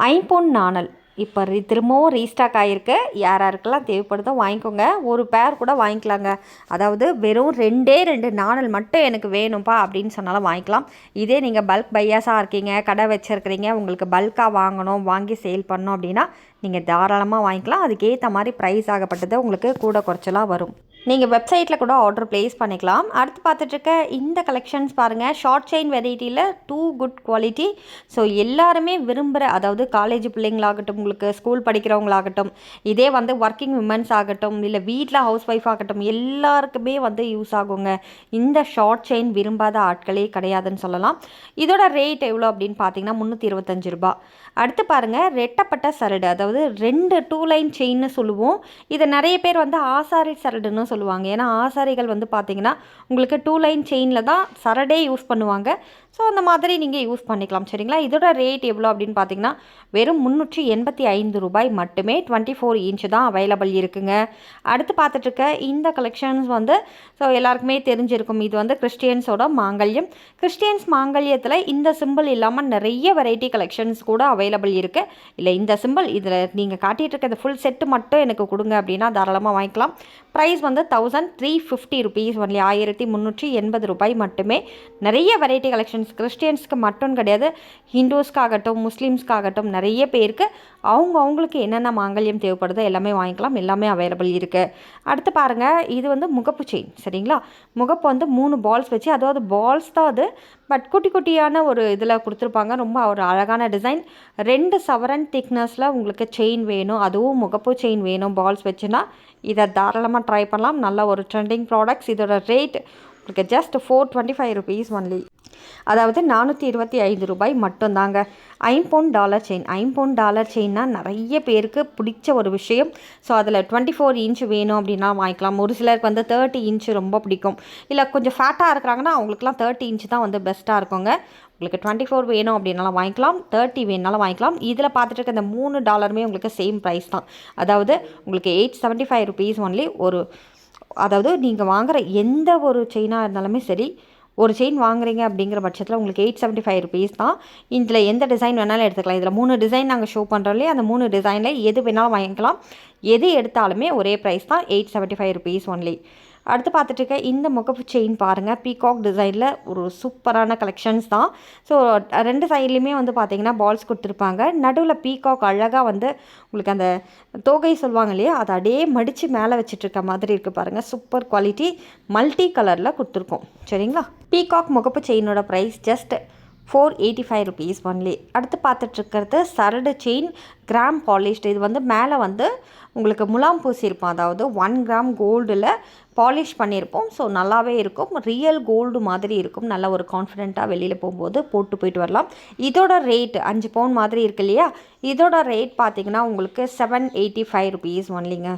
ஐம்பொன் நாணல் இப்போ திரும்பவும் ரீஸ்டாக் ஆகிருக்கு. யாருக்கெல்லாம் தேவைப்படுதோ வாங்கிக்கோங்க. ஒரு பேர் கூட வாங்கிக்கலாங்க. அதாவது வெறும் 2 நாணல் மட்டும் எனக்கு வேணும்ப்பா அப்படின்னு சொன்னாலும் வாங்கிக்கலாம். இதே நீங்கள் பல்க் பையாஸாக இருக்கீங்க, கடை வச்சுருக்கிறீங்க, உங்களுக்கு பல்காக வாங்கணும், வாங்கி சேல் பண்ணணும் அப்படின்னா நீங்கள் தாராளமாக வாங்கிக்கலாம். அதுக்கேற்ற மாதிரி ப்ரைஸ் ஆகப்பட்டது உங்களுக்கு கூட குறைச்சலாக வரும். நீங்கள் வெப்சைட்டில் கூட ஆர்டர் ப்ளேஸ் பண்ணிக்கலாம். அடுத்து பார்த்துட்ருக்க இந்த கலெக்ஷன்ஸ் பாருங்கள். ஷார்ட் செயின் வெரைட்டியில் குட் குவாலிட்டி. ஸோ எல்லாருமே விரும்புகிற, அதாவது காலேஜ் பிள்ளைங்களாகட்டும், உங்களுக்கு ஸ்கூல் படிக்கிறவங்களாகட்டும், இதே ஒர்க்கிங் விமன்ஸ் ஆகட்டும், இல்லை வீட்டில் ஹவுஸ் ஒய்ஃப் ஆகட்டும், எல்லாருக்குமே யூஸ் ஆகுங்க. இந்த ஷார்ட் செயின் விரும்பாத ஆட்களே கிடையாதுன்னு சொல்லலாம். இதோட ரேட் எவ்வளோ அப்படின்னு பார்த்தீங்கன்னா 325 ரூபா. அடுத்து பாருங்கள், ரெட்டப்பட்ட சரடு, அதாவது 2 லைன் செயின்னு சொல்லுவோம். இதை நிறைய பேர் ஆசாரி சரடுன்னு சொல்லுவாங்க. ஏன்னா ஆசாரிகள் பார்த்தீங்கன்னா உங்களுக்கு 2 லைன் செயினில் தான் சரடே யூஸ் பண்ணுவாங்க. ஸோ அந்த மாதிரி நீங்கள் யூஸ் பண்ணிக்கலாம். சரிங்களா? இதோட ரேட் எவ்வளோ அப்படின்னு பார்த்தீங்கன்னா வெறும் 385 ரூபாய் மட்டுமே. 24 இன்ச்சு தான் அவைலபிள் இருக்குங்க. அடுத்து பார்த்துட்ருக்க இந்த கலெக்ஷன்ஸ் ஸோ எல்லாருக்குமே தெரிஞ்சிருக்கும். இது கிறிஸ்டியன்ஸோட மாங்கல்யம். கிறிஸ்டியன்ஸ் மாங்கல்யத்தில் இந்த சிம்பிள் இல்லாமல் நிறைய வெரைட்டி கலெக்ஷன்ஸ் கூட அவைலபிள் இருக்குது. இல்லை இந்த சிம்பிள் இதில் நீங்கள் காட்டிகிட்டு இருக்க இந்த ஃபுல் செட்டு மட்டும் எனக்கு கொடுங்க அப்படின்னா தாராளமாக வாங்கிக்கலாம். Price 1350 rupees only. 1380 ரூபாய் மட்டுமே. நிறைய வெரைட்டி கலெக்ஷன்ஸ் கிறிஸ்டியன்ஸ்க்கு மட்டும் கிடையாது, ஹிந்துஸ்க்காகட்டும், முஸ்லீம்ஸ்க்காகட்டும், நிறைய பேருக்கு அவங்களுக்கு என்னென்ன மாங்கல்யம் தேவைப்படுதோ எல்லாமே வாங்கிக்கலாம். எல்லாமே அவைலபிள் இருக்குது. அடுத்து பாருங்கள், இது முகப்பு செயின். சரிங்களா? முகப்பு 3 பால்ஸ் வச்சு, அதாவது பால்ஸ் தான் அது, பட் குட்டி குட்டியான ஒரு இதில் கொடுத்துருப்பாங்க. ரொம்ப ஒரு அழகான டிசைன். 2 சவரன் திக்னஸில் உங்களுக்கு செயின் வேணும், அதுவும் முகப்பு செயின் வேணும் பால்ஸ் வச்சுன்னா இதை தாராளமாக ட்ரை பண்ணலாம். நல்ல ஒரு ட்ரெண்டிங் ப்ராடக்ட்ஸ். இதோட ரேட் உங்களுக்கு ஜஸ்ட் 425 ருபீஸ் ஒன்லி. அதாவது 425 ரூபாய் மட்டும்தாங்க. $5 செயின். $5 செயின்னா நிறைய பேருக்கு பிடிச்ச ஒரு விஷயம். ஸோ அதில் 24 இன்ச் வேணும் அப்படின்னா வாங்கிக்கலாம். ஒரு சிலருக்கு 30 இன்ச் ரொம்ப பிடிக்கும். இல்லை கொஞ்சம் ஃபேட்டாக இருக்கிறாங்கன்னா அவங்களுக்குலாம் 30 இன்ச் தான் பெஸ்ட்டாக இருக்குங்க. உங்களுக்கு 24 வேணும் அப்படின்னாலும் வாங்கிக்கலாம், 30 வேணுனாலும் வாங்கிக்கலாம். இதில் பார்த்துட்டு இருக்க இந்த $3 உங்களுக்கு சேம் ப்ரைஸ் தான். அதாவது உங்களுக்கு 875 ருபீஸ் ஒன்லி. அதாவது நீங்கள் வாங்குகிற எந்த ஒரு செயினாக இருந்தாலுமே சரி, ஒரு செயின் வாங்குறீங்க அப்படிங்கிற பட்சத்தில் உங்களுக்கு 875 ருபீஸ் தான். இதில் எந்த டிசைன் வேணாலும் எடுத்துக்கலாம். இதில் 3 டிசைன் நாங்கள் ஷோ பண்ணுறோம் இல்லையா, அந்த 3 டிசைனில் எது வேணாலும் வாங்கிக்கலாம். எது எடுத்தாலுமே ஒரே ப்ரைஸ் தான், 875 ருபீஸ் ஒன்லி. அடுத்து பார்த்துட்டு இந்த முகப்பு செயின் பாருங்கள். பீகாக் டிசைனில் ஒரு சூப்பரான கலெக்ஷன்ஸ் தான். ஸோ 2 சைட்லேயுமே பார்த்தீங்கன்னா பால்ஸ் கொடுத்துருப்பாங்க. நடுவில் பீகாக் அழகாக உங்களுக்கு அந்த தோகை சொல்லுவாங்க இல்லையா, அதை அப்படியே மடித்து மேலே வச்சுட்ருக்க மாதிரி இருக்குது பாருங்கள். சூப்பர் குவாலிட்டி, மல்டி கலரில் கொடுத்துருக்கோம். சரிங்களா? பீகாக் முகப்பு செயினோட ப்ரைஸ் ஜஸ்ட் 485 ருபீஸ் ஒன்லி. அடுத்து பார்த்துட்ருக்கிறது சரடு செயின், கிராம் பாலிஷ்டு. இது மேலே உங்களுக்கு முலாம் பூசியிருப்போம். அதாவது 1 கிராம் கோல்டில் பாலிஷ் பண்ணியிருப்போம். ஸோ நல்லாவே இருக்கும். ரியல் கோல்டு மாதிரி இருக்கும். நல்ல ஒரு கான்ஃபிடென்ட்டாக வெளியில் போகும்போது போயிட்டு வரலாம். இதோட ரேட் 5 பவுன் மாதிரி இருக்கு இல்லையா, இதோட ரேட் பார்த்திங்கன்னா உங்களுக்கு 785 ருபீஸ் ஒன்லிங்க.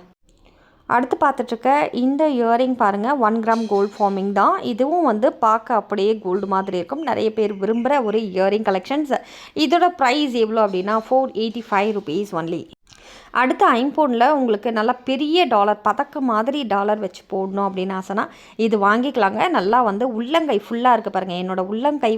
அடுத்து பார்த்துட்ருக்க இந்த இயரிங் பாருங்கள். 1 கிராம் கோல்டு ஃபார்மிங் தான். இதுவும் பார்க்க அப்படியே கோல்டு மாதிரி இருக்கும். நிறைய பேர் விரும்புகிற ஒரு இயரிங் கலெக்ஷன்ஸ். இதோட ப்ரைஸ் எவ்வளோ அப்படின்னா 485 ருபீஸ் ஒன்லி. அடுத்து ஐம்பொனில் உங்களுக்கு நல்லா பெரிய டாலர், பதக்க மாதிரி டாலர் வச்சு போடணும் அப்படின்னு ஆசைனா இது வாங்கிக்கலாங்க. நல்லா உள்ளங்கை ஃபுல்லாக இருக்குது பாருங்கள். என்னோடய உள்ளங்கை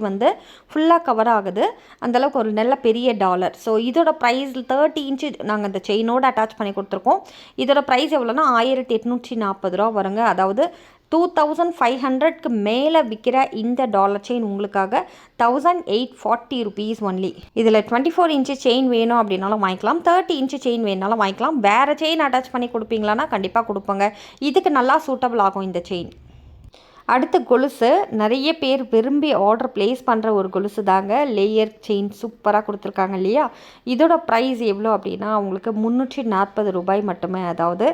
ஃபுல்லாக கவர் ஆகுது. அந்தளவுக்கு ஒரு நல்ல பெரிய டாலர். ஸோ இதோட ப்ரைஸ் 30 இன்ச்சு நாங்கள் அந்த செயினோடு அட்டாச் பண்ணி கொடுத்துருக்கோம். இதோட ப்ரைஸ் எவ்வளோனா 1840 ரூபா வருங்க. அதாவது 2500க்கு மேலே விற்கிற இந்த டாலர் செயின் உங்களுக்காக 1840 ருபீஸ் ஒன்லி. இதில் 24 இன்ச்சு செயின் வேணும் அப்படின்னாலும் வாங்கிக்கலாம், 30 இன்ச்சு செயின் வேணாலும் வாங்கிக்கலாம். வேறு செயின் அட்டாச் பண்ணி கொடுப்பீங்களான்னா கண்டிப்பாக கொடுப்போங்க. இதுக்கு நல்லா சூட்டபிள் ஆகும் இந்த செயின். அடுத்து கொலுசு. நிறைய பேர் விரும்பி ஆர்டர் ப்ளேஸ் பண்ணுற ஒரு கொலுசு தாங்க. லேயர் செயின் சூப்பராக கொடுத்துருக்காங்க இல்லையா. இதோட ப்ரைஸ் எவ்வளோ அப்படின்னா உங்களுக்கு 340 ரூபாய் மட்டுமே. அதாவது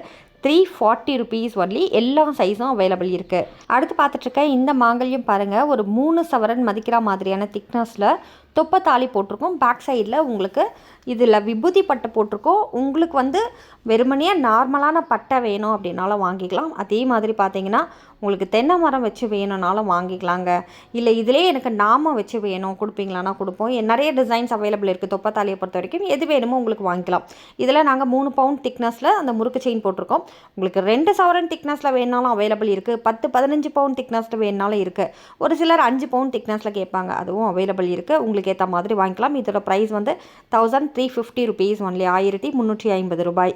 340 ருபீஸ் ஒன்லி. எல்லா சைஸும் அவைலபிள் இருக்குது. அடுத்து பார்த்துட்ருக்க இந்த மாங்கல்யம் பாருங்கள். ஒரு 3 சவரன் மதிக்கிற மாதிரியான திக்னஸில் தொப்பத்தாலி போட்டிருக்கோம். பேக் சைடில் உங்களுக்கு இதில் விபூதி பட்டை போட்டிருக்கோம். உங்களுக்கு வெறுமனையாக நார்மலான பட்டை வேணும் அப்படின்னாலும் வாங்கிக்கலாம். அதே மாதிரி பார்த்தீங்கன்னா உங்களுக்கு தென்னை மரம் வச்சு வேணும்னாலும் வாங்கிக்கலாங்க. இல்லை இதிலே எனக்கு நாமம் வச்சு வேணும் கொடுப்பீங்களானா கொடுப்போம். நிறைய டிசைன்ஸ் அவைலபிள் இருக்குது. தொப்பத்தாலியை பொறுத்த வரைக்கும் எது வேணுமோ உங்களுக்கு வாங்கிக்கலாம். இதில் நாங்கள் 3 பவுண்ட் திக்னஸில் அந்த முறுக்கு செயின் போட்டிருக்கோம். உங்களுக்கு 2 சவரன் திக்னஸில் வேணுனாலும் அவைலபிள் இருக்குது. 10-15 பவுண்ட் திக்னஸில் வேணுனாலும் இருக்குது. ஒரு சிலர் 5 பவுண்ட் திக்னஸில் கேட்பாங்க, அதுவும் அவைலபிள் இருக்குது. உங்களுக்கு உங்களுக்கு ஏற்ற மாதிரி வாங்கிக்கலாம். இதோட ப்ரைஸ் வந்து 1350 ருபீஸ் ஒன்லி, 1350 ரூபாய்.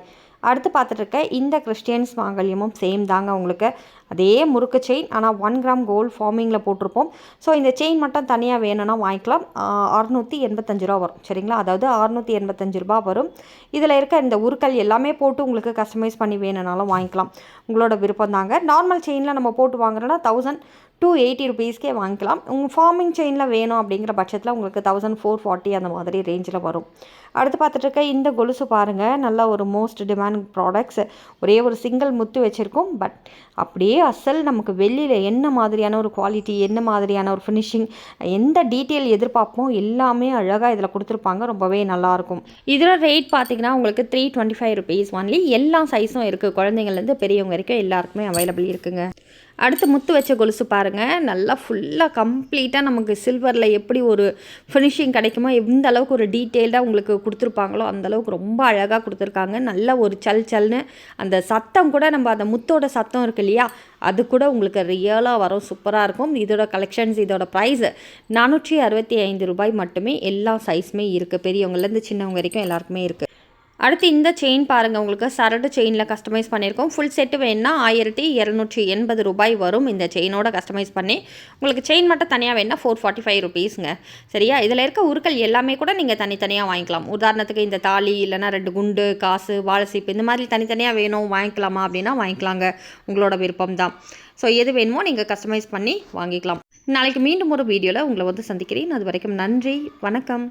அடுத்து பார்த்துட்டு இருக்க இந்த கிறிஸ்டியன்ஸ் மாங்கல்யமும் சேம் தாங்க உங்களுக்கு. அதே முறுக்கு செயின், ஆனால் 1 கிராம் கோல்டு ஃபார்மிங்கில் போட்டிருப்போம். ஸோ இந்த செயின் மட்டும் தனியாக வேணும்னா வாங்கிக்கலாம். 685 ரூபா வரும் சரிங்களா. அதாவது 685 ரூபா வரும். இதில் இருக்க இந்த உருக்கள் எல்லாமே போட்டு உங்களுக்கு கஸ்டமைஸ் பண்ணி வேணும்னாலும் வாங்கிக்கலாம், உங்களோட விருப்பம் தாங்க. நார்மல் செயினில் நம்ம போட்டு வாங்குறோன்னா 1280 ருபீஸ்க்கே வாங்கிக்கலாம். உங்கள் ஃபார்மிங் செயினில் வேணும் அப்படிங்கிற பட்சத்தில் உங்களுக்கு 1440 அந்த மாதிரி ரேஞ்சில் வரும். அடுத்து பார்த்துட்டு இருக்க இந்த கொலுசு பாருங்கள், நல்ல ஒரு மோஸ்ட் டிமாண்ட் ப்ராடக்ட்ஸ். ஒரே ஒரு சிங்கிள் முத்து வச்சுருக்கோம். பட் அப்படியே அசல் நமக்கு வெளியில் என்ன மாதிரியான ஒரு குவாலிட்டி, என்ன மாதிரியான ஒரு ஃபினிஷிங், எந்த டீட்டெயில் எதிர்பார்ப்போம் எல்லாமே அழகாக இதில் கொடுத்துருப்பாங்க. ரொம்பவே நல்லாயிருக்கும். இதோட ரேட் பார்த்திங்கன்னா உங்களுக்கு 325 ருபீஸ் ஒன்லி. எல்லா சைஸும் இருக்குது, குழந்தைங்கள்லேருந்து பெரியவங்க வரைக்கும் எல்லாருக்குமே அவைலபிள் இருக்குங்க. அடுத்து முத்து வச்ச கொலுசு பாருங்கள், நல்லா ஃபுல்லாக கம்ப்ளீட்டாக நமக்கு சில்வரில் எப்படி ஒரு ஃபினிஷிங் கிடைக்குமோ, எந்த அளவுக்கு ஒரு டீட்டெயில்டாக உங்களுக்கு கொடுத்துருப்பாங்களோ அந்தளவுக்கு ரொம்ப அழகாக கொடுத்துருக்காங்க. நல்ல ஒரு சல்னு அந்த சத்தம் கூட, நம்ம அந்த முத்தோட சத்தம் இருக்கு இல்லையா, அது கூட உங்களுக்கு ரியலாக வரும். சூப்பராக இருக்கும். இதோட கலெக்ஷன்ஸ், இதோட ப்ரைஸ் 465 ரூபாய் மட்டுமே. எல்லா சைஸுமே இருக்குது, பெரியவங்கலேருந்து சின்னவங்க வரைக்கும் எல்லாருக்குமே இருக்குது. அடுத்து இந்த செயின் பாருங்கள், உங்களுக்கு சரடு செயினில் கஸ்டமைஸ் பண்ணியிருக்கோம். ஃபுல் செட்டு வேணுன்னா 1280 ரூபாய் வரும். இந்த செயினோட கஸ்டமைஸ் பண்ணி உங்களுக்கு செயின் மட்டும் தனியாக வேணுன்னா 445 ருபீஸுங்க சரியா. இதில் இருக்க உருக்கள் எல்லாமே கூட நீங்கள் தனித்தனியாக வாங்கிக்கலாம். உதாரணத்துக்கு இந்த தாலி இல்லைனா 2 குண்டு, காசு, வாழைசீப்பு இந்த மாதிரி தனித்தனியாக வேணும் வாங்கிக்கலாமா அப்படின்னா வாங்கிக்கலாங்க, உங்களோட விருப்பம் தான். ஸோ எது வேணுமோ நீங்கள் கஸ்டமைஸ் பண்ணி வாங்கிக்கலாம். நாளைக்கு மீண்டும் ஒரு வீடியோவில் உங்களை வந்து சந்திக்கிறேன். அது வரைக்கும் நன்றி, வணக்கம்.